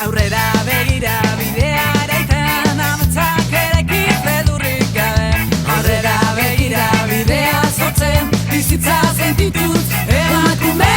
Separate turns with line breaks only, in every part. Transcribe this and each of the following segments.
Aurrera begira bidea eraiten, ametsak eraiki beldurrik gabe. Aurrera begira bidea sortzen, bizitza sentituz emakume.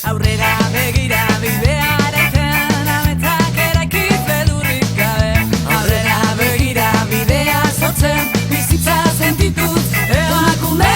Aurrera begira bidea eraiten, ametsak eraiki beldurrik gabe. Aurrera begira bidea sortzen, bizitza sentituz emakume.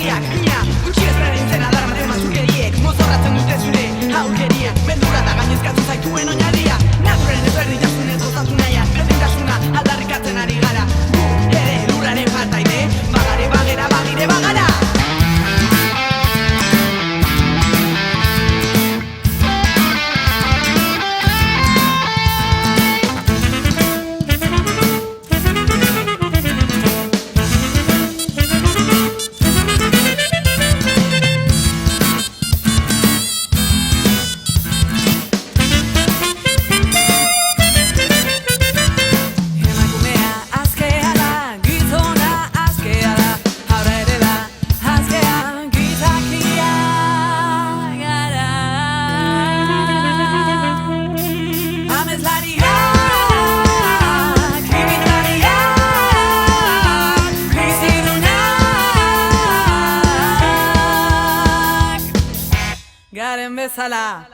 Mina, gutxi ezberen zena daramaten mazukeriek mozorratzen dute zure aurkeria. Beldurra da gainezkatu zaituen oinarria. Naturaren ezberdintasunez gozatu nahian, berdintasuna aldarrikatzen ari gara. Gu ere lurraren partaide, bagare bagera bagire bagara. Garen bezala